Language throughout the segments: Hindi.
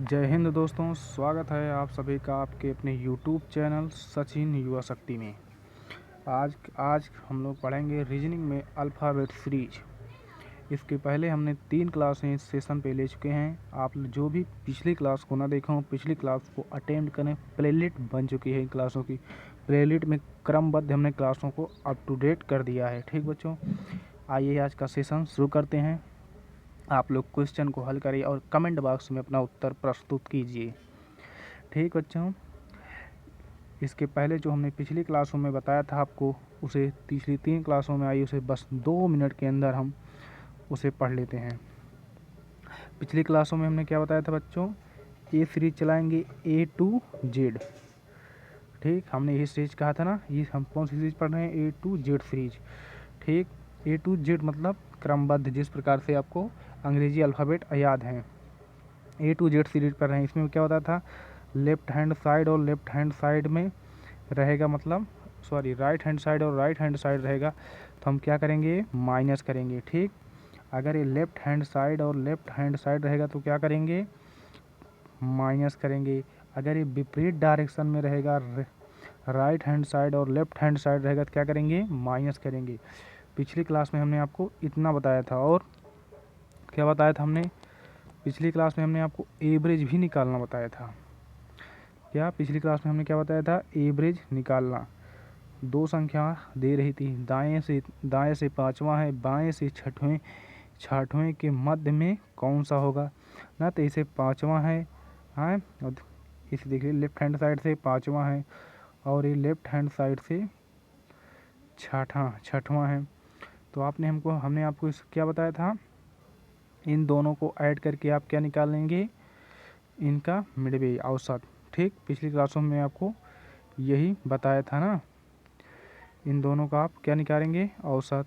जय हिंद दोस्तों, स्वागत है आप सभी का आपके अपने YouTube चैनल सचिन युवा शक्ति में। आज आज हम लोग पढ़ेंगे रीजनिंग में अल्फ़ाबेट सीरीज। इसके पहले हमने 3 क्लासें इस सेशन पे ले चुके हैं। आप जो भी पिछली क्लास को ना देखा हो, पिछली क्लास को अटेम्प्ट करें। प्लेलिस्ट बन चुकी है इन क्लासों की। प्लेलिस्ट में क्रमबद्ध हमने क्लासों को अप टू डेट कर दिया है। ठीक बच्चों, आइए आज का सेशन शुरू करते हैं। आप लोग क्वेश्चन को हल करिए और कमेंट बॉक्स में अपना उत्तर प्रस्तुत कीजिए। ठीक बच्चों, इसके पहले जो हमने पिछली क्लासों में बताया था आपको, उसे पिछली 3 क्लासों में आई, उसे बस 2 मिनट के अंदर हम उसे पढ़ लेते हैं। पिछली क्लासों में हमने क्या बताया था बच्चों? ये सीरीज चलाएंगे A to Z। ठीक, हमने ये सीरीज कहा था ना। ये हम कौन सी सीरीज पढ़ रहे हैं? A to Z series. ठीक, A to Z मतलब क्रमबद्ध, जिस प्रकार से आपको अंग्रेजी अल्फ़ाबेट याद हैं। A to Z सीरीज पढ़ रहे हैं। इसमें क्या होता था? लेफ्ट हैंड साइड और लेफ्ट हैंड साइड में रहेगा, मतलब राइट हैंड साइड और राइट हैंड साइड रहेगा, तो हम क्या करेंगे? माइनस करेंगे। ठीक, अगर ये लेफ्ट हैंड साइड और लेफ्ट हैंड साइड रहेगा तो क्या करेंगे? माइनस करेंगे। अगर ये विपरीत डायरेक्शन में रहेगा, राइट हैंड साइड और लेफ्ट हैंड साइड रहेगा, तो क्या करेंगे? माइनस करेंगे। पिछली क्लास में हमने आपको इतना बताया था। और क्या बताया था हमने? पिछली क्लास में हमने आपको एवरेज भी निकालना बताया था। क्या पिछली क्लास में हमने क्या बताया था? एवरेज निकालना। 2 संख्या दे रही थी, दाएं से 5वां है, बाएं से 6वें के मध्य में कौन सा होगा ना? तो इसे 5वां है, हाँ, और इसे देखिए लेफ्ट हैंड साइड से 5वां है और ये लेफ्ट हैंड साइड से 6वां है। तो हमने आपको क्या बताया था? इन दोनों को ऐड करके आप क्या निकाल लेंगे? इनका मिडवे, औसत। ठीक, पिछली क्लासों में आपको यही बताया था ना। इन दोनों का आप क्या निकालेंगे? औसत।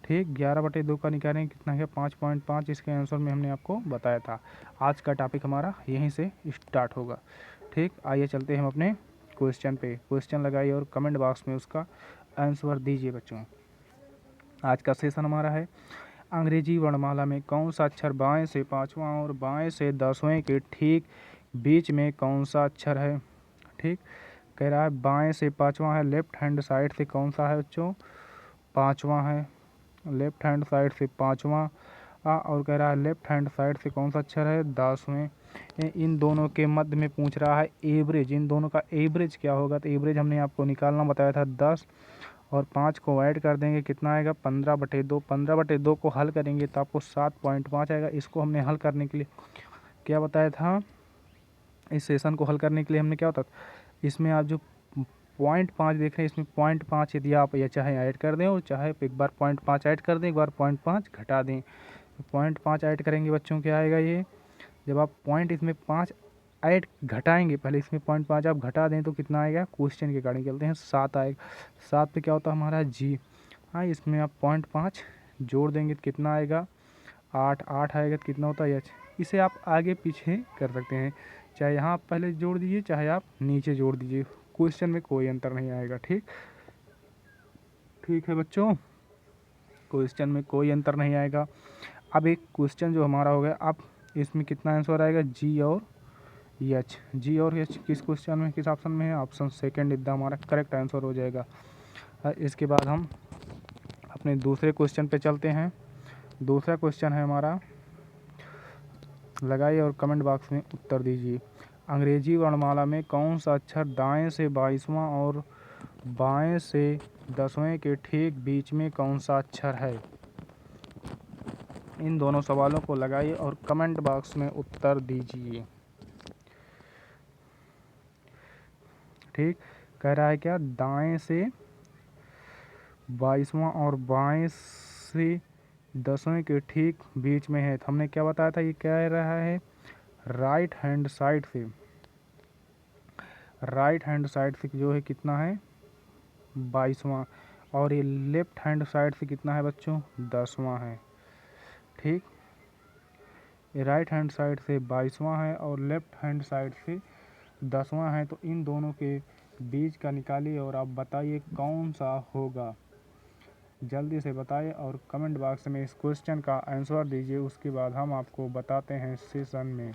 ठीक, 11/2 का निकालेंगे, कितना है? 5.5। इसके आंसर में हमने आपको बताया था। आज का टॉपिक हमारा यहीं से स्टार्ट होगा। ठीक, आइए चलते हैं हम अपने क्वेश्चन पे। क्वेश्चन लगाइए और कमेंट बॉक्स में उसका आंसर दीजिए बच्चों। आज का सेशन हमारा है अंग्रेजी वर्णमाला में कौन सा अक्षर बाएं से 5वां और बाएं से 10वें के ठीक बीच में कौन सा अक्षर है? ठीक, कह रहा है बाएं से 5वां है, लेफ्ट हैंड साइड से कौन सा है बच्चों? 5वां है, लेफ्ट हैंड साइड से 5वां। और कह रहा है लेफ्ट हैंड साइड से कौन सा अक्षर है? 10वें। इन दोनों के मध्य में पूछ रहा है एवरेज। इन दोनों का एवरेज क्या होगा? तो एवरेज हमने आपको निकालना बताया था। 10 और 5 को ऐड कर देंगे, कितना आएगा? 15/2। 15/2 को हल करेंगे तो आपको 7.5 आएगा। इसको हमने हल करने के लिए क्या बताया था? इस सेशन को हल करने के लिए हमने क्या होता था? इसमें आप जो 0.5 देख रहे हैं, इसमें 0.5 यदि आप या चाहे ऐड कर दें और चाहे एक बार 0.5 ऐड कर दें, एक बार 0.5 घटा दें। 0.5 ऐड करेंगे बच्चों, क्या आएगा ये? जब आप पॉइंट इसमें 5 ऐड घटाएंगे, पहले इसमें 0.5 आप घटा दें तो कितना आएगा? क्वेश्चन के अकॉर्डिंग चलते हैं, 7 आएगा। 7 पे क्या होता है हमारा? जी। हाँ, इसमें आप 0.5 जोड़ देंगे तो कितना आएगा? 8। 8 आएगा तो कितना होता है? एच। इसे आप आगे पीछे कर सकते हैं, चाहे यहाँ आप पहले जोड़ दीजिए, चाहे आप नीचे जोड़ दीजिए, क्वेश्चन में कोई अंतर नहीं आएगा। ठीक, ठीक है बच्चों, क्वेश्चन में कोई अंतर नहीं आएगा। अब एक क्वेश्चन जो हमारा हो गया, अब इसमें कितना आंसर आएगा? जी और एच। जी और एच किस क्वेश्चन में, किस ऑप्शन में है? ऑप्शन सेकंड एकदम हमारा करेक्ट आंसर हो जाएगा। इसके बाद हम अपने दूसरे क्वेश्चन पे चलते हैं। दूसरा क्वेश्चन है हमारा, लगाइए और कमेंट बॉक्स में उत्तर दीजिए। अंग्रेजी वर्णमाला में कौन सा अक्षर दाएं से 22वां और बाएं से 10वें के ठीक बीच में कौन सा अक्षर है? इन दोनों सवालों को लगाइए और कमेंट बॉक्स में उत्तर दीजिए। ठीक, कह रहा है क्या? दाएं से 22वां और बाएं से 10वें के ठीक बीच में है। तो हमने क्या बताया था? ये कह रहा है राइट हैंड साइड से। राइट हैंड साइड से जो है कितना है? 22वां। और ये लेफ्ट हैंड साइड से कितना है बच्चों? 10वां है। ठीक, ये राइट हैंड साइड से 22वां है और लेफ्ट हैंड साइड से 10वां है। तो इन दोनों के बीच का निकालिए और आप बताइए कौन सा होगा। जल्दी से बताइए और कमेंट बॉक्स में इस क्वेश्चन का आंसर दीजिए। उसके बाद हम आपको बताते हैं सेशन में।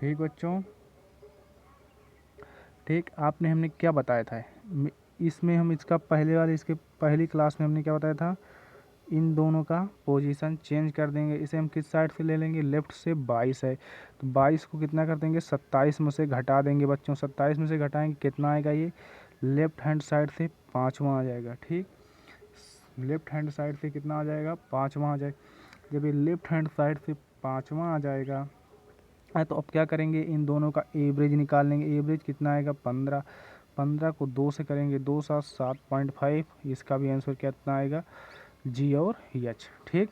ठीक बच्चों, ठीक आपने हमने क्या बताया था इसमें, हम इसका इसके पहली क्लास में हमने क्या बताया था, इन दोनों का पोजीशन चेंज कर देंगे। इसे हम किस साइड से ले लेंगे, लेफ्ट से 22 है तो 22 को कितना कर देंगे, 27 में से घटा देंगे बच्चों। 27 में से घटाएंगे कितना आएगा, ये लेफ्ट हैंड साइड से 5वां आ जाएगा। ठीक, लेफ्ट हैंड साइड से कितना आ जाएगा, 5वां आ जाएगा। जब ये लेफ्ट हैंड साइड से 5वां आ जाएगा तो अब क्या करेंगे, इन दोनों का एवरेज निकाल लेंगे। एवरेज कितना आएगा, 15। 15 को 2 से करेंगे, 2 7 7.5। इसका भी आंसर कितना आएगा, जी और एच। ठीक,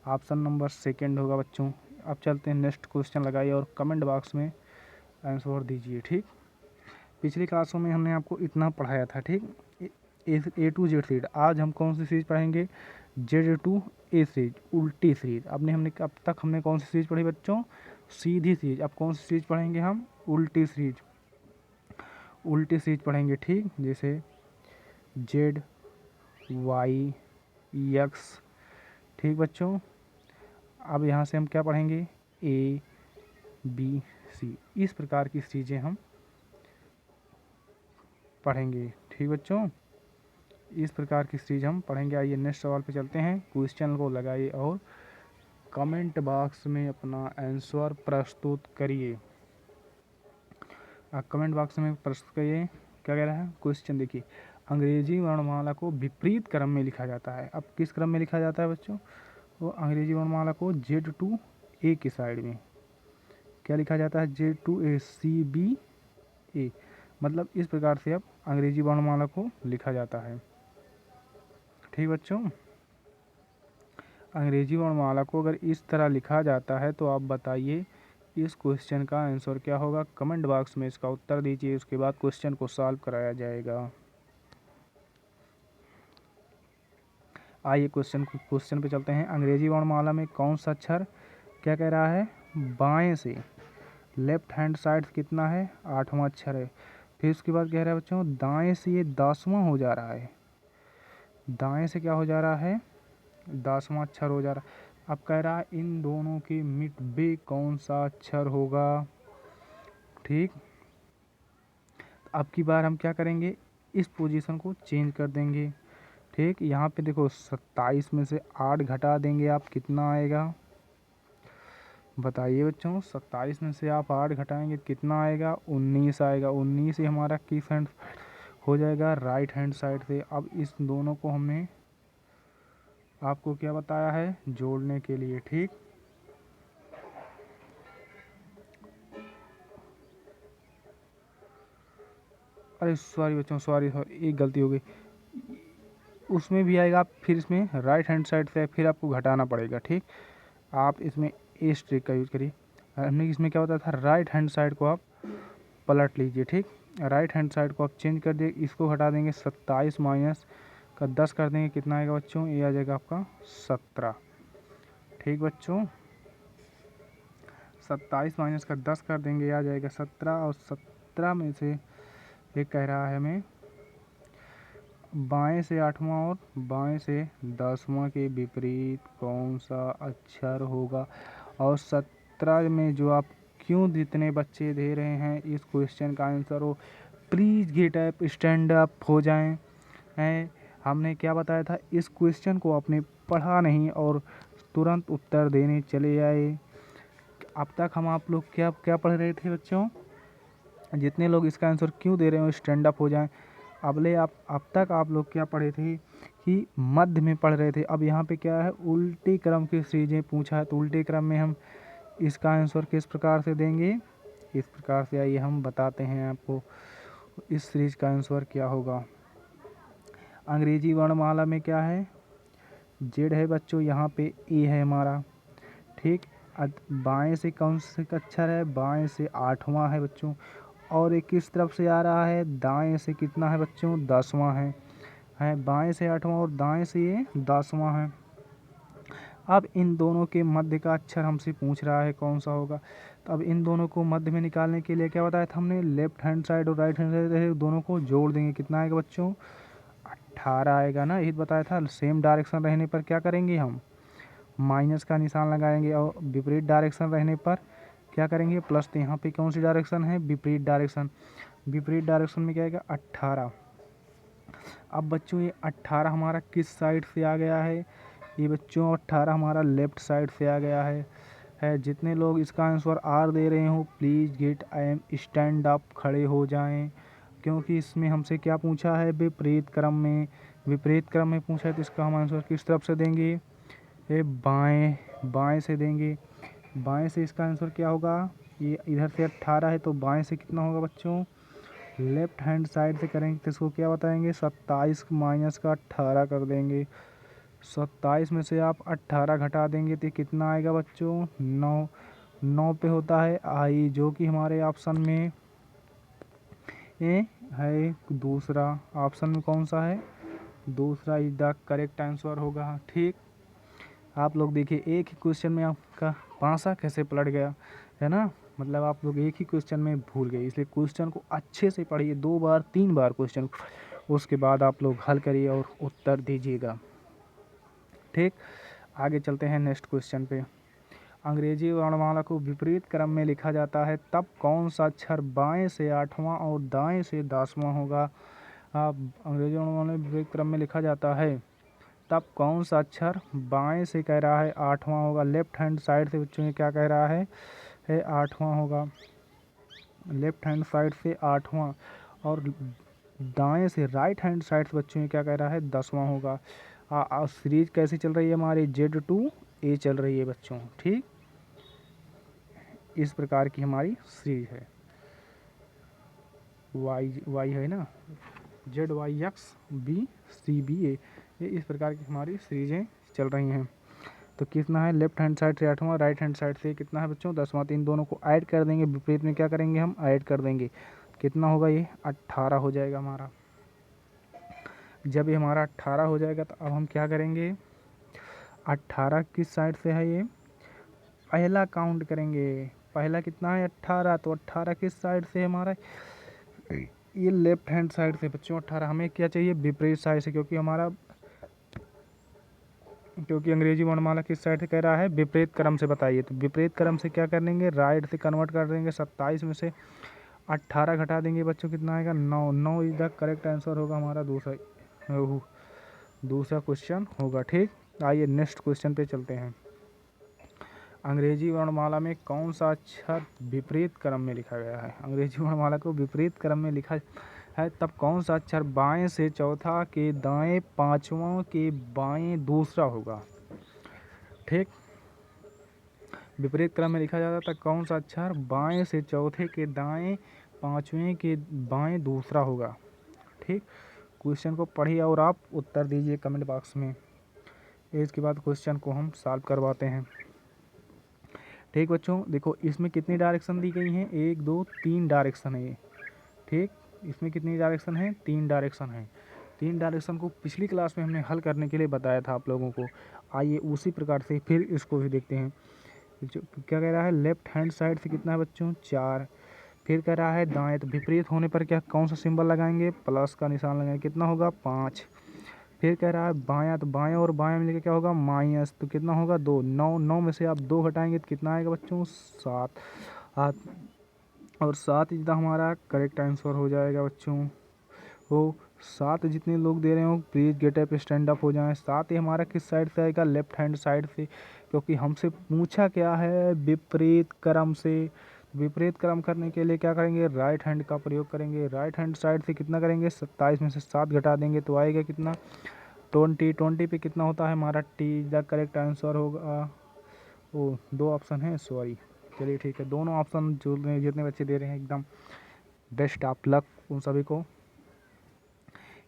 ऑप्शन नंबर सेकंड होगा बच्चों। अब चलते हैं नेक्स्ट क्वेश्चन लगाइए और कमेंट बॉक्स में आंसर दीजिए। ठीक, पिछली क्लासों में हमने आपको इतना पढ़ाया था। ठीक, ए टू जेड सीरीज। आज हम कौन सी सीरीज पढ़ेंगे, जेड टू ए सीरीज, उल्टी सीरीज। हमने अब तक हमने कौन सी सीरीज पढ़ी बच्चों, सीधी सीरीज। अब कौन सी सीरीज पढ़ेंगे हम, उल्टी सीरीज। उल्टी सीरीज पढ़ेंगे। ठीक, जैसे जेड वाई एक्स। ठीक बच्चों, अब यहाँ से हम क्या पढ़ेंगे, ए बी सी। इस प्रकार की चीज़ें हम पढ़ेंगे। ठीक बच्चों, इस प्रकार की चीज़ हम पढ़ेंगे। आइए नेक्स्ट सवाल पे चलते हैं। क्वेश्चन को लगाइए और कमेंट बॉक्स में अपना आंसर प्रस्तुत करिए। कमेंट बॉक्स में प्रस्तुत करिए। क्या कह रहा है क्वेश्चन, देखिए। अंग्रेजी वर्णमाला को विपरीत क्रम में लिखा जाता है। अब किस क्रम में लिखा जाता है बच्चों, वो अंग्रेजी वर्णमाला को जेड टू ए की साइड में क्या लिखा जाता है, Z to A, C B A. मतलब इस प्रकार से अब अंग्रेजी वर्णमाला को लिखा जाता है। ठीक बच्चों, अंग्रेजी वर्णमाला को अगर इस तरह लिखा जाता है तो आप बताइए इस क्वेश्चन का आंसर क्या होगा। कमेंट बॉक्स में इसका उत्तर दीजिए, उसके बाद क्वेश्चन को सॉल्व कराया जाएगा। आइए क्वेश्चन पे चलते हैं। अंग्रेजी वर्णमाला में कौन सा अक्षर, क्या कह रहा है, बाएं से, लेफ्ट हैंड साइड कितना है, 8वां अक्षर है। फिर उसके बाद कह रहा है बच्चों, दाएं से ये 10वां हो जा रहा है। दाएं से क्या हो जा रहा है, 10वां अक्षर हो जा रहा है। अब कह रहा है इन दोनों के मिडवे कौन सा अक्षर होगा। ठीक, अब की बार हम क्या करेंगे, इस पोजीशन को चेंज कर देंगे। ठीक, यहाँ पे देखो 27 में से 8 घटा देंगे आप, कितना आएगा बताइए बच्चों। 27 में से आप 8 घटाएंगे कितना आएगा, 19 आएगा। 19 ही हमारा किस हैंड हो जाएगा, राइट हैंड साइड से। अब इस दोनों को हमने आपको क्या बताया है, जोड़ने के लिए। ठीक, अरे सॉरी बच्चों, सॉरी एक गलती हो गई। उसमें भी आएगा, फिर इसमें राइट हैंड साइड से फिर आपको घटाना पड़ेगा। ठीक, आप इसमें इस ट्रिक का यूज़ करिए। हमने इसमें क्या बताया था, राइट हैंड साइड को आप पलट लीजिए। ठीक, राइट हैंड साइड को आप चेंज कर दिए, इसको हटा देंगे, 27 माइनस का 10 कर देंगे, कितना आएगा बच्चों, ये आ जाएगा आपका 17। ठीक बच्चों, 27 माइनस का 10 कर देंगे, ये आ जाएगा 17। और 17 में से ये कह रहा है हमें बाएं से 8वां और बाएं से 10वां के विपरीत कौन सा अक्षर होगा। और 17 में जो आप क्यों जितने बच्चे दे रहे हैं इस क्वेश्चन का आंसर हो, please get up, stand up हो जाएं। हैं, हमने क्या बताया था, इस क्वेश्चन को आपने पढ़ा नहीं और तुरंत उत्तर देने चले आए। अब तक हम आप लोग क्या क्या पढ़ रहे थे बच्चों, जितने लोग इसका आंसर क्यों दे रहे हो स्टैंड अप हो जाएं। अब तक आप लोग क्या पढ़े थे कि मध्य में पढ़ रहे थे। अब यहाँ पे क्या है, उल्टी क्रम की चीज़ें पूछा है, तो उल्टे क्रम में हम इसका आंसर किस प्रकार से देंगे, इस प्रकार से। आइए हम बताते हैं आपको इस सीरीज का आंसर क्या होगा। अंग्रेजी वर्णमाला में क्या है, जेड है बच्चों, यहाँ पे ए है हमारा। ठीक, बाएं से कौन से अक्षर है, बाएं से 8वां है बच्चों। और एक किस तरफ से आ रहा है, दाएं से कितना है बच्चों, 10वां है बाएं से 8वां और दाएं से ये 10वां है। अब इन दोनों के मध्य का अक्षर हमसे पूछ रहा है कौन सा होगा। तो अब इन दोनों को मध्य में निकालने के लिए क्या बताया था हमने, लेफ्ट हैंड साइड और राइट हैंड साइड दोनों को जोड़ देंगे, कितना आएगा बच्चों, 18 आएगा ना, यही बताया था। सेम डायरेक्शन रहने पर क्या करेंगे हम, माइनस का निशान लगाएंगे और विपरीत डायरेक्शन रहने पर क्या करेंगे प्लस, तो यहाँ पे कौन सी डायरेक्शन है, विपरीत डायरेक्शन। विपरीत डायरेक्शन में क्या आएगा 18। अब बच्चों ये 18 हमारा किस साइड से आ गया है, ये बच्चों 18 हमारा लेफ्ट साइड से आ गया है। जितने लोग इसका आंसर आर दे रहे हो please get I am stand up, खड़े हो जाएं, क्योंकि इसमें हमसे क्या पूछा है विपरीत क्रम में। विपरीत क्रम में पूछा है तो इसका हम आंसर किस तरफ से देंगे, ये बाएं से देंगे। बाएं से इसका आंसर क्या होगा, ये इधर से 18 है तो बाएं से कितना होगा बच्चों, लेफ्ट हैंड साइड से करेंगे तो इसको क्या बताएंगे 27 माइनस का 18 कर देंगे। 27 में से आप 18 घटा देंगे तो कितना आएगा बच्चों 9। 9 पे होता है आई, जो कि हमारे ऑप्शन में ए है दूसरा। ऑप्शन में कौन सा है, दूसरा इज द करेक्ट आंसर होगा। ठीक, आप लोग देखिए एक ही क्वेश्चन में आपका पासा कैसे पलट गया है ना, मतलब आप लोग एक ही क्वेश्चन में भूल गए, इसलिए क्वेश्चन को अच्छे से पढ़िए 2 बार 3 बार क्वेश्चन, उसके बाद आप लोग हल करिए और उत्तर दीजिएगा। ठीक, आगे चलते हैं नेक्स्ट क्वेश्चन पे। अंग्रेजी वर्णमाला को विपरीत क्रम में लिखा जाता है तब कौन सा अक्षर बाएं से 8वां और दाएं से 10वां होगा। अंग्रेजी वर्णमाला विपरीत क्रम में लिखा जाता है तब कौन सा अक्षर बाएं से कह रहा है 8वां होगा, लेफ्ट हैंड साइड से बच्चों ये क्या कह रहा है 8वां होगा, लेफ्ट हैंड साइड से 8वां, और दाएं से राइट हैंड साइड से बच्चों ये क्या कह रहा है 10वां होगा। सीरीज कैसी चल रही है हमारी Z2A चल रही है बच्चों। ठीक, इस प्रकार की हमारी सीरीज है, वाई है ना, ZYXBCBA, ये इस प्रकार की हमारी सीरीजें चल रही हैं। तो कितना है लेफ्ट हैंड साइड से 8वां, राइट हैंड साइड से कितना है बच्चों 10वां, तो इन दोनों को ऐड कर देंगे, विपरीत में क्या करेंगे हम ऐड कर देंगे, कितना होगा ये 18 हो जाएगा हमारा। जब ये हमारा 18 हो जाएगा तो अब हम क्या करेंगे, 18 किस साइड से है, ये पहला काउंट करेंगे, पहला कितना है 18, तो 18 किस साइड से है हमारा, ये लेफ्ट हैंड साइड से बच्चों 18। हमें क्या चाहिए विपरीत साइड से, क्योंकि अंग्रेजी वर्णमाला किस साइड से कह रहा है विपरीत क्रम से बताइए, तो विपरीत क्रम से क्या कर देंगे राइट से कन्वर्ट कर देंगे। 27 में से 18 घटा देंगे बच्चों, कितना आएगा 9। 9 इज द करेक्ट आंसर होगा हमारा, दूसरा क्वेश्चन होगा। ठीक, आइए नेक्स्ट क्वेश्चन पे चलते हैं। अंग्रेजी वर्णमाला में कौन सा अक्षर विपरीत क्रम में लिखा गया है, अंग्रेजी वर्णमाला को विपरीत क्रम में लिखा है तब कौन सा अक्षर बाएं से चौथा के दाएं 5वां के बाएं दूसरा होगा। ठीक, विपरीत क्रम में लिखा जाता है तब कौन सा अक्षर बाएं से चौथे के दाएं 5वें के बाएं दूसरा होगा। ठीक, क्वेश्चन को पढ़िए और आप उत्तर दीजिए कमेंट बॉक्स में। इसके बाद क्वेश्चन को हम सॉल्व करवाते हैं। ठीक बच्चों, देखो इसमें कितनी डायरेक्शन दी गई हैं, 1 2 3 डायरेक्शन है ये। ठीक, इसमें कितनी डायरेक्शन है 3 डायरेक्शन है। 3 डायरेक्शन को पिछली क्लास में हमने हल करने के लिए बताया था आप लोगों को। आइए उसी प्रकार से फिर इसको भी देखते हैं। जो क्या कह रहा है लेफ्ट हैंड साइड से कितना है बच्चों 4, फिर कह रहा है दाएं, तो विपरीत होने पर क्या कौन सा सिंबल लगाएंगे प्लस का निशान लगाएंगे, कितना होगा 5। फिर कह रहा है बायां, तो बाएं और बाएं मिलकर क्या होगा माइनस, तो कितना होगा 2। 9 9 में से आप 2 घटाएंगे तो कितना आएगा बच्चों 7। और 7 इज द हमारा करेक्ट आंसर हो जाएगा बच्चों। हो 7 जितने लोग दे रहे हो please get up stand up हो जाएं। 7 ही हमारा किस साइड से आएगा लेफ्ट हैंड साइड से, क्योंकि हमसे पूछा क्या है विपरीत क्रम से। विपरीत क्रम करने के लिए क्या करेंगे राइट हैंड का प्रयोग करेंगे। राइट हैंड साइड से कितना करेंगे 27 में से 7 घटा देंगे तो आएगा कितना 20। 20 पे कितना होता है हमारा टी, द करेक्ट आंसर होगा। ओ 2 ऑप्शन है सॉरी, चलिए ठीक है, दोनों ऑप्शन जो जितने बच्चे दे रहे हैं एकदम बेस्ट ऑफ लक उन सभी को।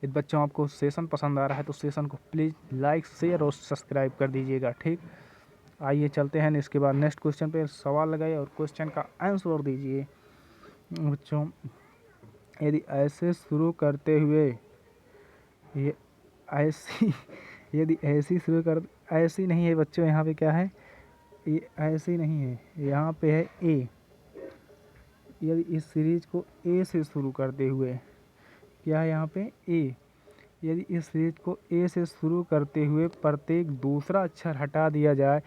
यदि बच्चों आपको सेशन पसंद आ रहा है तो सेशन को प्लीज़ लाइक शेयर और सब्सक्राइब कर दीजिएगा। ठीक, आइए चलते हैं इसके बाद नेक्स्ट क्वेश्चन पे सवाल लगाइए और क्वेश्चन का आंसर दीजिए। बच्चों यदि ऐसे शुरू करते हुए ये ऐसी यदि ऐसी शुरू कर ऐसी नहीं है बच्चों, यहाँ पे क्या है ये ऐसी नहीं है, यहाँ पे है ए। यदि इस सीरीज को ए से शुरू करते हुए क्या है यहाँ पे ए, यदि इस सीरीज को ए से शुरू करते हुए प्रत्येक दूसरा अक्षर हटा दिया जाए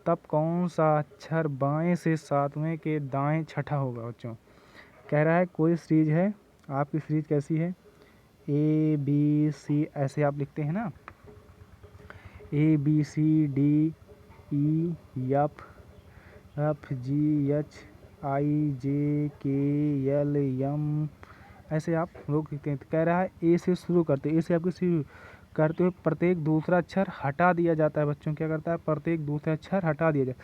तब कौन सा अक्षर बाएं से सातवें के दाएं छठा होगा बच्चों। कह रहा है कोई सीरीज है, आपकी सीरीज कैसी है, ए बी सी ऐसे आप लिखते हैं ना, A B C D E F G H I J K L M ऐसे आप लोग लिखते हैं। तो कह रहा है ए से शुरू करते, ए से आपकी शुरू करते हुए प्रत्येक दूसरा अक्षर हटा दिया जाता है बच्चों। क्या करता है, प्रत्येक दूसरा अक्षर हटा दिया जाए।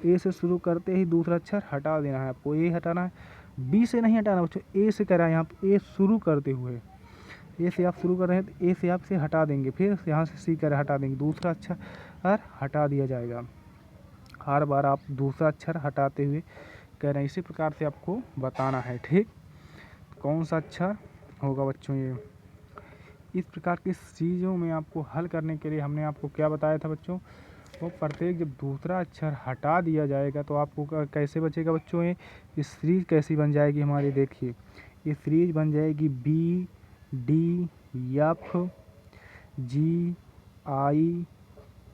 ए से शुरू करते ही दूसरा अक्षर हटा देना है आपको, ए हटाना है, बी से नहीं हटाना बच्चों, ए से कह रहा है यहाँ पे, ए शुरू करते हुए, ए से आप शुरू कर रहे हैं तो ए से आप से हटा देंगे, फिर यहाँ से सी कर हटा देंगे, दूसरा अक्षर हटा दिया जाएगा। हर बार आप दूसरा अक्षर हटाते हुए कह रहे हैं, इसी प्रकार से आपको बताना है। ठीक, कौन सा अक्षर होगा बच्चों ये। इस प्रकार की चीज़ों में आपको हल करने के लिए हमने आपको क्या बताया था बच्चों, वो प्रत्येक जब दूसरा अक्षर हटा दिया जाएगा तो आपको कैसे बचेगा बच्चों ये सीरीज कैसी बन जाएगी हमारी, देखिए ये सीरीज बन जाएगी बी डी एफ जी आई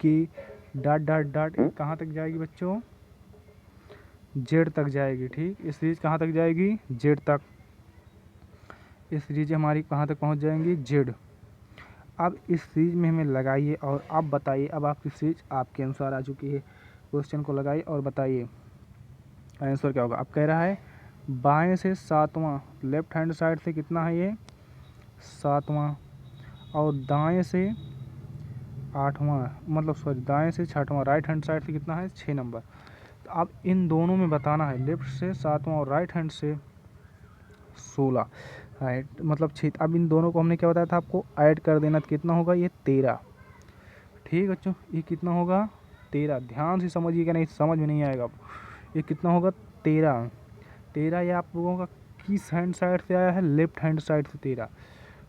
के डॉट डॉट डॉट कहाँ तक जाएगी बच्चों, जेड तक जाएगी। ठीक, इस सीरीज कहाँ तक जाएगी, जेड तक। इस सीरीज हमारी कहाँ तक पहुँच जाएंगी, जेड। अब इस सीरीज में हमें लगाइए और अब बताइए, अब आपकी सीरीज आपके अनुसार आ चुकी है। क्वेश्चन को लगाइए और बताइए आंसर क्या होगा। अब कह रहा है बाएं से सातवां, लेफ्ट हैंड साइड से कितना है ये, सातवां, और दाएं से आठवां, मतलब सॉरी दाएं से छठवां, राइट हैंड साइड से कितना है, 6 नंबर। तो अब इन दोनों में बताना है, लेफ्ट से सातवां और राइट हैंड से 16, राइट मतलब 6। अब इन दोनों को हमने क्या बताया था आपको, ऐड कर देना, तो कितना होगा ये 13। ठीक बच्चों, ये कितना होगा 13, ध्यान से समझिएगा नहीं समझ में नहीं आएगा। ये कितना होगा 13। 13 ये आप लोगों का किस हैंड साइड से आया है, लेफ्ट हैंड साइड से 13।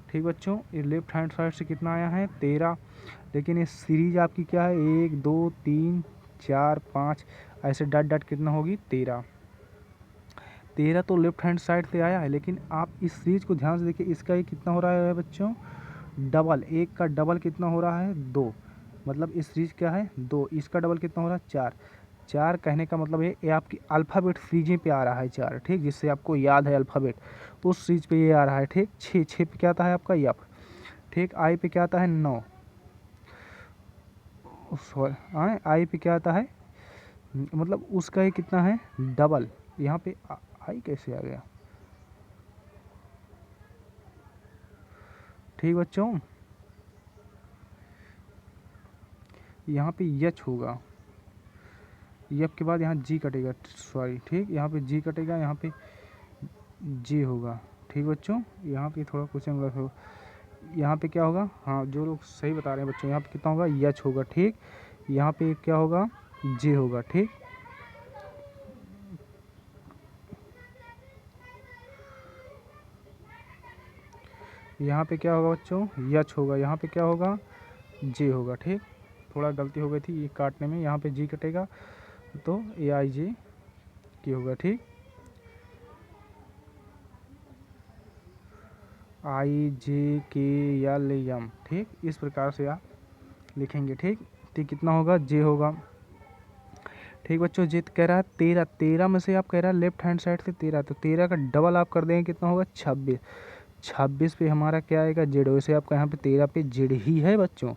ठीक बच्चों, ये लेफ्ट हैंड साइड से कितना आया है 13। लेकिन ये सीरीज आपकी क्या है, 1 2 3 4 5 ऐसे डॉट डॉट कितना होगी 13। 13 तो लेफ्ट हैंड साइड से आया है, लेकिन आप इस सीरीज को ध्यान से देखिए, इसका ये कितना हो रहा है बच्चों, डबल, एक का डबल कितना हो रहा है 2, मतलब इस सीरीज क्या है 2, इसका डबल कितना हो रहा है 4। 4 कहने का मतलब ये आपकी अल्फ़ाबेट सीरीजें पे आ रहा है 4। ठीक, जिससे आपको याद है अल्फ़ाबेट, उस सीरीज पे ये आ रहा है। ठीक, 6 पे क्या आता है आपका एफ। ठीक, आई पे क्या आता है 9, सॉरी आई पे क्या आता है, मतलब उसका ये कितना है डबल। यहाँ पे आई कैसे आ गया। ठीक बच्चों, यहाँ पे यच होगा, यफ के बाद यहाँ जी कटेगा, सॉरी। ठीक, यहाँ पे जी कटेगा, यहाँ पे जी होगा। ठीक बच्चों, यहाँ पे थोड़ा क्वेश्चन गलत हो, यहाँ पे क्या होगा, हाँ जो लोग सही बता रहे हैं बच्चों, यहाँ पे कितना होगा यच होगा। ठीक, यहाँ पे क्या होगा जे होगा। ठीक, यहाँ पे क्या होगा बच्चों यच होगा, यहाँ पे क्या होगा जे होगा। ठीक, थोड़ा गलती हो गई थी ये काटने में, यहाँ पे जी कटेगा तो ए आई जे की होगा। ठीक, आई जे के एल एम। ठीक, इस प्रकार से आप लिखेंगे। ठीक, तो कितना होगा जे होगा। ठीक बच्चों, जित कह रहा है 13, 13 में से आप कह रहा है लेफ्ट हैंड साइड से 13, तो 13 का डबल आप कर देंगे कितना होगा 26। 26 पे हमारा क्या आएगा जेड, वैसे आपका यहाँ पे 13 पे जेड ही है बच्चों।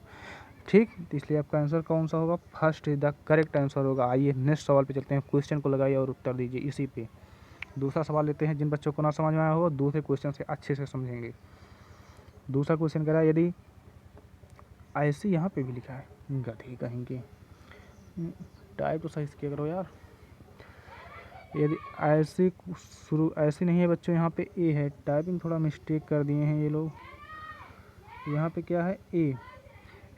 ठीक, तो इसलिए आपका आंसर कौन सा होगा, first is the correct answer होगा। आइए नेक्स्ट सवाल पे चलते हैं, क्वेश्चन को लगाइए और उत्तर दीजिए इसी पे। दूसरा सवाल लेते हैं, जिन बच्चों को ना समझ में आया होगा दूसरे क्वेश्चन से अच्छे से समझेंगे। दूसरा क्वेश्चन कह रहा है यदि ऐसे, यहाँ पे भी लिखा है गधे कहीं के, टाइप तो सही से किया करो यार। यदि ऐसे शुरू, ऐसे नहीं है बच्चों, यहाँ पे ए है, टाइपिंग थोड़ा मिस्टेक कर दिए हैं ये लोग। यहाँ पे क्या है ए,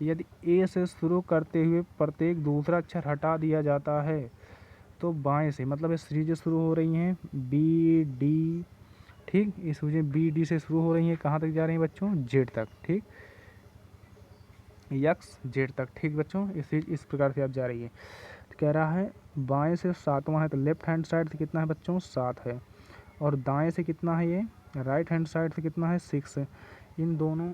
यदि ए से शुरू करते हुए प्रत्येक दूसरा अक्षर हटा दिया जाता है तो बाएं से, मतलब ये सीरीजें शुरू हो रही हैं बी डी। ठीक, ये सीरीजें बी डी से शुरू हो रही हैं, कहाँ तक जा रही हैं बच्चों जेड तक। ठीक, यक्स जेड तक। ठीक बच्चों, ये सीरीज इस प्रकार से आप जा रही है। तो कह रहा है बाएं से सातवां है, तो लेफ्ट हैंड साइड से कितना है बच्चों 7 है, और दाएं से कितना है ये, राइट हैंड साइड से कितना है 6 है। इन दोनों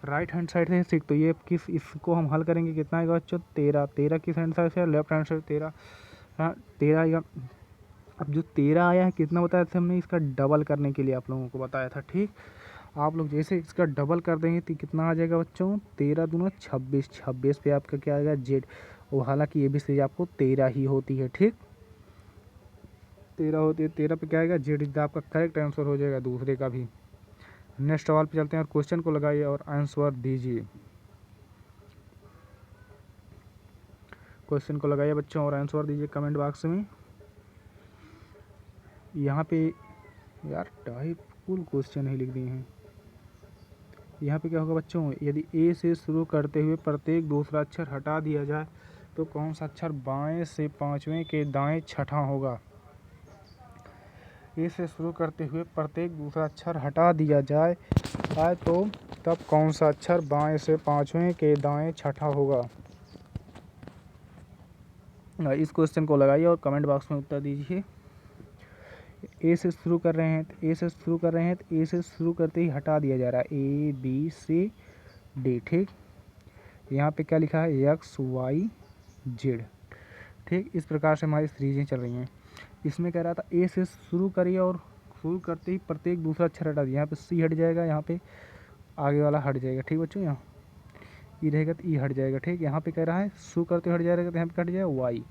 राइट हैंड साइड से 6, तो ये किस इसको हम हल करेंगे कितना आएगा बच्चों 13। 13 किस हैंड साइड से, लेफ्ट हैंड साइड 13। हाँ 13 आएगा। अब जो 13 आया है कितना बताया था हमने, इसका डबल करने के लिए आप लोगों को बताया था। ठीक, आप लोग जैसे इसका डबल कर देंगे तो कितना आ जाएगा बच्चों 13 दूना 26। 26 पे आपका क्या आएगा जेड। और हालांकि ये भी सीरीज आपको 13 ही होती है। ठीक, 13 होती है। 13 पे क्या आएगा जेड, आपका करेक्ट आंसर हो जाएगा दूसरे का भी। नेक्स्ट सवाल पे चलते हैं और क्वेश्चन को लगाइए और आंसर दीजिए। क्वेश्चन को लगाइए बच्चों और आंसर दीजिए कमेंट बॉक्स में। यहाँ पे यार टाइप कुल क्वेश्चन ही लिख दिए हैं। यहाँ पे क्या होगा बच्चों, यदि ए से शुरू करते हुए प्रत्येक दूसरा अक्षर हटा दिया जाए तो कौन सा अक्षर बाएं से पांचवें के दाएं छठा होगा। ए से शुरू करते हुए प्रत्येक दूसरा अक्षर हटा दिया जाए तो तब कौन सा अक्षर बाएं से पांचवें के दाएं छठा होगा। इस क्वेश्चन को लगाइए और कमेंट बॉक्स में उत्तर दीजिए। ए से शुरू कर रहे हैं तो ए से शुरू कर रहे हैं तो ए से शुरू करते ही हटा दिया जा रहा है ए बी सी डी। ठीक, यहाँ पे क्या लिखा है एक्स वाई जेड। ठीक, इस प्रकार से हमारी सीरीजें चल रही हैं। इसमें कह रहा था ए से शुरू करिए और शुरू करते ही प्रत्येक दूसरा अक्षर हटा दिया। यहाँ पे सी हट जाएगा, यहाँ पे आगे वाला हट जाएगा। ठीक बच्चों, यहाँ ई रहेगा तो ई हट जाएगा। ठीक, यहाँ पे कह रहा है शुरू करते हट जाएगा तो यहाँ पे हट जाएगा वाई।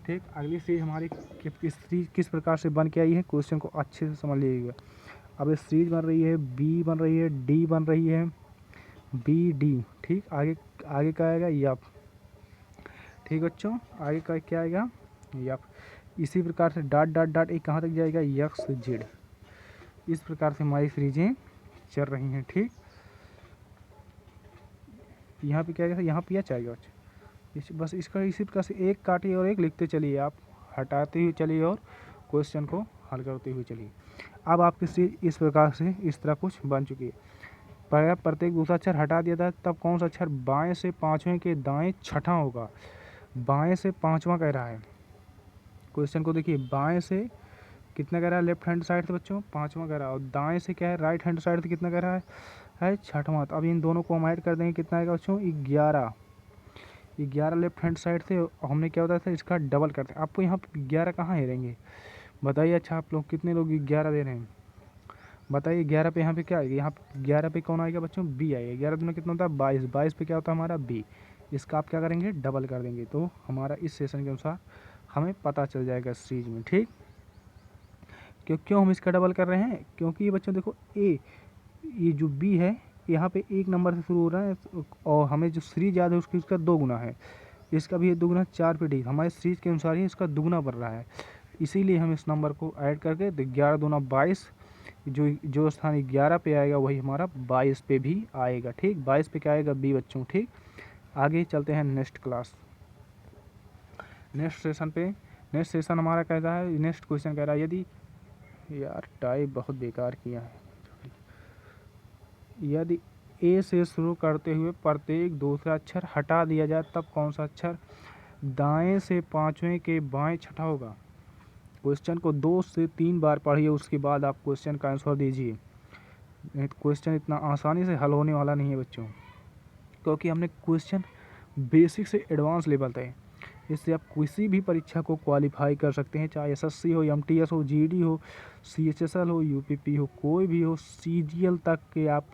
ठीक, अगली सीरीज हमारी सीरीज किस प्रकार से बन के आई है, क्वेश्चन को अच्छे से समझ लीजिएगा। अब ये सीरीज बन रही है बी बन रही है डी बन रही है बी डी। ठीक, आगे आगे का आएगा यप। ठीक बच्चों, आगे का क्या आएगा यप। इसी प्रकार से डॉट डॉट डॉट एक कहाँ तक जाएगा यक्स जेड। इस प्रकार से हमारी सीरीजें चल रही हैं। ठीक, यहाँ पे क्या आएगा, यहाँ पे एच आएगा। बस इसका इसी प्रकार से एक काटिए और एक लिखते चलिए, आप हटाते हुए चलिए और क्वेश्चन को हल करते हुए चलिए। अब आपकी सीरीज इस प्रकार से इस तरह कुछ बन चुकी है। पहला प्रत्येक दूसरा अक्षर हटा दिया था तब कौन सा अक्षर बाएं से पांचवें के दाएं छठा होगा। बाएं से पांचवा कह रहा है, क्वेश्चन को देखिए बाएं से कितना कह रहा है लेफ्ट हैंड साइड से बच्चों पांचवा कह रहा है, और दाएं से क्या है राइट हैंड साइड से कितना कह रहा है छठवां। तो अब इन दोनों को हम ऐड कर देंगे, कितना आएगा बच्चों 11। 11 लेफ्ट हैंड साइड से हमने क्या होता था इसका डबल करते हैं। आपको यहाँ पे 11 कहाँ हेरेंगे बताइए। अच्छा, आप लोग कितने लोग 11 दे रहे हैं बताइए। 11 पे यहाँ पे क्या आएगा, यहाँ पे 11 पे कौन आएगा बच्चों बी आएगा। 11 दूना कितना होता है 22। 22 पे क्या होता है हमारा बी। इसका आप क्या करेंगे डबल कर देंगे, तो हमारा इस सेशन के अनुसार हमें पता चल जाएगा इस चीज़ में। ठीक, क्यों हम इसका डबल कर रहे हैं, क्योंकि ये बच्चों देखो ए ये जो बी है यहाँ पे एक नंबर से शुरू हो रहा है और हमें जो सीरीज याद है उसका 2 गुना है। इसका भी 2 गुना 4 पे डी, हमारे सीरीज के अनुसार ही इसका दुगुना बढ़ रहा है। इसीलिए हम इस नंबर को ऐड करके 11 दूना 22, जो स्थान 11 पे आएगा वही हमारा 22 पे भी आएगा। ठीक, 22 पे क्या आएगा बी बच्चों। ठीक, आगे चलते हैं नेक्स्ट क्लास नेक्स्ट सेशन पे। नेक्स्ट सेशन हमारा कहता है नेक्स्ट क्वेश्चन कह रहा है यदि यार टाइप बहुत बेकार किया है। यदि ए से शुरू करते हुए प्रत्येक दूसरा अक्षर हटा दिया जाए तब कौन सा अक्षर दाएं से पांचवें के बाएं छठा होगा। क्वेश्चन को 2 से 3 बार पढ़िए, उसके बाद आप क्वेश्चन का आंसर दीजिए। क्वेश्चन इतना आसानी से हल होने वाला नहीं है बच्चों, क्योंकि हमने क्वेश्चन बेसिक से एडवांस लेवल तक है। इससे आप किसी भी परीक्षा को क्वालिफाई कर सकते हैं, चाहे एसएससी हो, एमटीएस हो, जीडी हो, सीएचएसएल हो, यूपीपी हो, कोई भी हो, सीजीएल तक के आप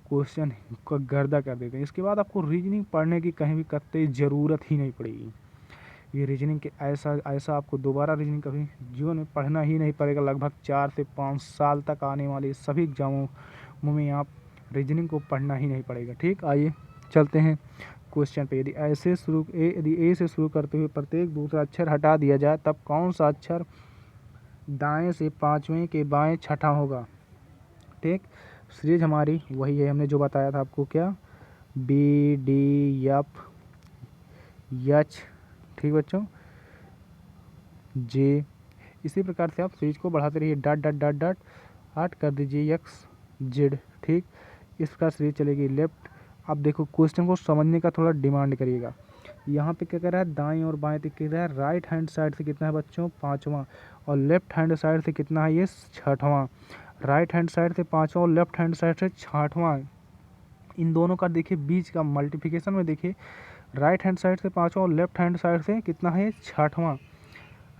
क्वेश्चन का गर्दा कर देते हैं। इसके बाद आपको रीजनिंग पढ़ने की कहीं भी कतई ज़रूरत ही नहीं पड़ेगी। ये रीजनिंग के ऐसा आपको दोबारा रीजनिंग कभी जीवन में पढ़ना ही नहीं पड़ेगा। लगभग 4 से 5 साल तक आने वाले सभी एग्जामों में आप रीजनिंग को पढ़ना ही नहीं पड़ेगा। ठीक, आइए चलते हैं क्वेश्चन पे। यदि ए से शुरू करते हुए प्रत्येक दूसरा अक्षर हटा दिया जाए तब कौन सा अक्षर दाएं से पांचवें के बाएं छठा होगा। ठीक, सीरीज हमारी वही है, हमने जो बताया था आपको, क्या बी डी एफ एच। ठीक बच्चों, जे। इसी प्रकार से आप सीरीज को बढ़ाते रहिए, डॉट डॉट डॉट डॉट आठ कर दीजिए एक्स जेड। ठीक, इस प्रकार सीरीज चलेगी लेफ्ट। अब देखो क्वेश्चन को समझने का थोड़ा डिमांड करिएगा। यहाँ पे क्या कह रहा है दाएं और बाएं तक कह रहा है, राइट हैंड साइड से कितना है बच्चों पाँचवा, और लेफ्ट हैंड साइड से कितना है ये छठवां। राइट हैंड साइड से पाँचवा और लेफ्ट हैंड साइड से छठवां, इन दोनों का देखिए बीच का मल्टीप्लिकेशन में देखिए राइट हैंड साइड से 5वां और लेफ्ट हैंड साइड से कितना है 6वां।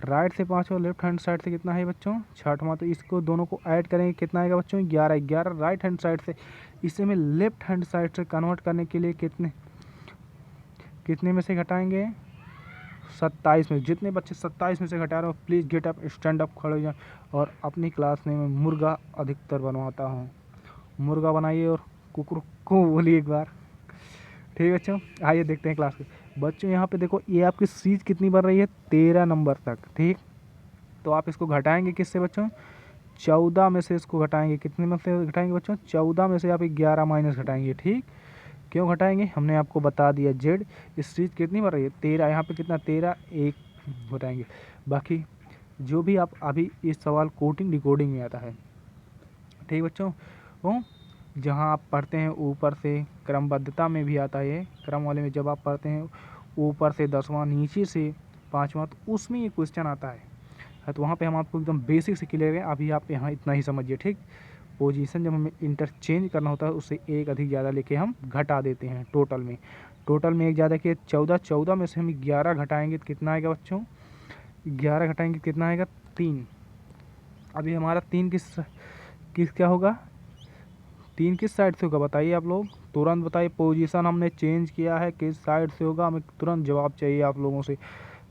राइट से 5वां और लेफ्ट हैंड साइड से कितना है बच्चों 6वां। तो इसको दोनों को ऐड करेंगे कितना आएगा बच्चों 11। 11 राइट हैंड साइड से, इसे में लेफ्ट हैंड साइड से कन्वर्ट करने के लिए कितने में से घटाएंगे 27 में। जितने बच्चे 27 में से घटा रहे हो please get up, stand up, खड़े हो जाए। और अपनी क्लास में मैं मुर्गा अधिकतर बनवाता हूँ, मुर्गा बनाइए और कुकुर को बोलिए एक बार। ठीक है बच्चों, आइए देखते हैं क्लास के बच्चों। यहाँ पे देखो ये आपकी सीरीज कितनी बन रही है 13 नंबर तक। ठीक, तो आप इसको घटाएंगे किससे बच्चों 14 में से इसको घटाएंगे। कितने में से घटाएंगे बच्चों 14 में से आप 11 माइनस घटाएंगे। ठीक, क्यों घटाएंगे हमने आपको बता दिया। जेड इस सीरीज कितनी बन रही है 13, यहाँ पे कितना 13 1 घटाएंगे। बाकी जो भी आप अभी इस सवाल कोडिंग डिकोडिंग में आता है। ठीक बच्चों, वो जहाँ आप पढ़ते हैं ऊपर से क्रमबद्धता में भी आता है, ये क्रम वाले में जब आप पढ़ते हैं ऊपर से 10वां नीचे से 5वां, तो उसमें ये क्वेश्चन आता है। तो वहाँ पे हम आपको एकदम बेसिक से क्लियर है। अभी आप यहाँ इतना ही समझिए। ठीक, पोजीशन जब हमें इंटरचेंज करना होता है उससे एक अधिक ज़्यादा लेके हम घटा देते हैं। टोटल में एक ज़्यादा किया 14, 14 में से हम 11 घटाएंगे तो कितना आएगा बच्चों 11 घटाएंगे कितना आएगा 3। अभी हमारा 3 किस क्या होगा 3 किस साइड से होगा बताइए आप लोग, तुरंत बताइए। पोजीशन हमने चेंज किया है किस साइड से होगा, हमें तुरंत जवाब चाहिए आप लोगों से।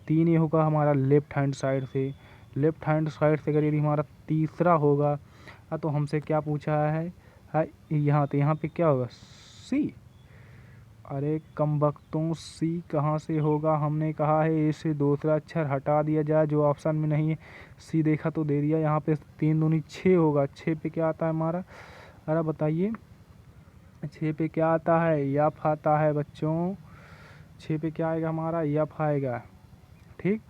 3 ये होगा हमारा लेफ्ट हैंड साइड से। लेफ्ट हैंड साइड से अगर यदि हमारा तीसरा होगा तो हमसे क्या पूछा है यहाँ, तो यहाँ पे क्या होगा सी। अरे कम वक्तों सी कहाँ से होगा, हमने कहा है ए से दूसरा अक्षर हटा दिया जाए जो ऑप्शन में नहीं है। सी देखा तो दे दिया, यहाँ पे 3 दूनी 6 होगा। 6 पे क्या आता है हमारा, अरे बताइए 6 पे क्या आता है यफ आता है बच्चों। 6 पे क्या आएगा हमारा यफ आएगा। ठीक,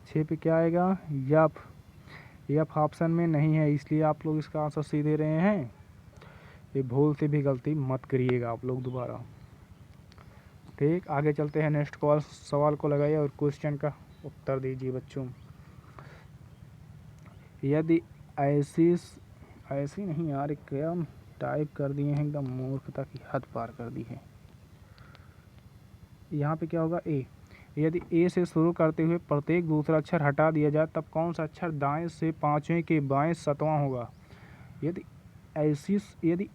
6 पे क्या आएगा यफ। यफ ऑप्शन में नहीं है इसलिए आप लोग इसका आंसर सी दे रहे हैं। ये भूल से भी गलती मत करिएगा आप लोग दोबारा। ठीक, आगे चलते हैं नेक्स्ट सवाल को लगाइए और क्वेश्चन का उत्तर दीजिए बच्चों। यदि ऐसी नहीं यार, क्या टाइप कर दिए हैं, एकदम मूर्खता की हद पार कर दी है। यहाँ पे क्या होगा ए। यदि ए से शुरू करते हुए प्रत्येक दूसरा अक्षर हटा दिया जाए तब कौन सा अक्षर दाएं से 5वें के बाएं 7वां होगा। यदि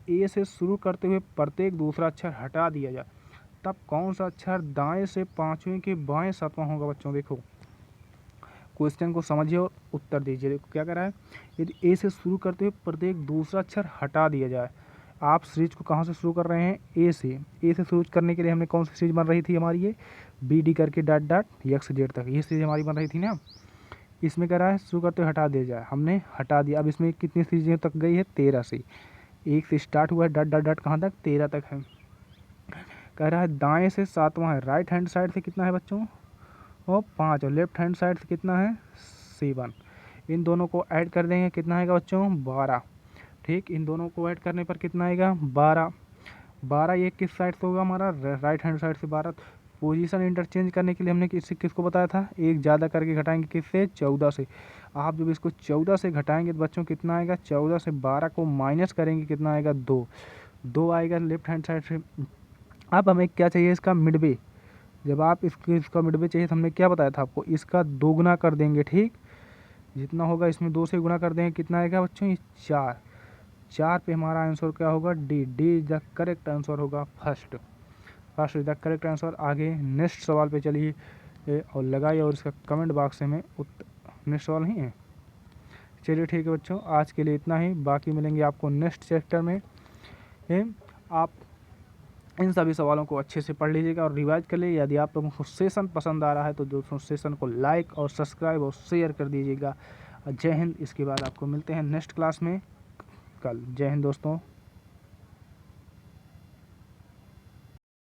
ए से शुरू करते हुए प्रत्येक दूसरा अक्षर हटा दिया जाए तब कौन सा अक्षर दाएं से 5वें के बाएं 7वां होगा। बच्चों देखो क्वेश्चन को समझिए और उत्तर दीजिए। देखो क्या कह रहा है, यदि ए से शुरू करते हुए प्रत्येक दूसरा अक्षर हटा दिया जाए। आप सीरीज को कहाँ से शुरू कर रहे हैं ए से। ए से शुरू करने के लिए हमने कौन सी सीरीज बन रही थी हमारी, ये बी डी करके डॉट डॉट एक्स जेड तक ये सीरीज हमारी बन रही थी ना। इसमें कह रहा है शुरू करते हुए हटा दिया जाए, हमने हटा दिया। अब इसमें कितनी सीरीजें तक गई है 13 से। 1 से स्टार्ट हुआ है डॉट डॉट डॉट कहाँ तक 13 तक है। कह रहा है दाएं से 7वां है, राइट हैंड साइड से कितना है बच्चों और 5, और लेफ्ट हैंड साइड से कितना है 7। इन दोनों को ऐड कर देंगे कितना आएगा बच्चों 12। ठीक, इन दोनों को ऐड करने पर कितना आएगा 12। 12 ये किस साइड से होगा हमारा राइट हैंड साइड से 12। पोजीशन इंटरचेंज करने के लिए हमने किसको बताया था एक ज़्यादा करके घटाएंगे किससे 14 से। आप जब इसको 14 से घटाएंगे तो बच्चों कितना आएगा 14 से 12 को माइनस करेंगे कितना आएगा 2 आएगा लेफ्ट हैंड साइड से। अब हमें क्या चाहिए इसका मिडवे। जब आप इसका मिडवे चाहिए तो हमने क्या बताया था आपको, इसका 2 गुना कर देंगे। ठीक, जितना होगा इसमें 2 से गुना कर देंगे कितना आएगा बच्चों ये 4 पे हमारा आंसर क्या होगा D is the correct answer होगा। First is the correct answer. आगे नेक्स्ट सवाल पे चलिए और लगाइए और इसका कमेंट बॉक्स में नेक्स्ट सवाल नहीं है। चलिए ठीक है बच्चों, आज के लिए इतना ही, बाकी मिलेंगे आपको नेक्स्ट चैप्टर में। आप इन सभी सवालों को अच्छे से पढ़ लीजिएगा और रिवाइज कर लीजिए। यदि आप लोगों को सेशन पसंद आ रहा है तो दोस्तों सेशन को लाइक और सब्सक्राइब और शेयर कर दीजिएगा। जय हिंद। इसके बाद आपको मिलते हैं नेक्स्ट क्लास में कल। जय हिंद दोस्तों।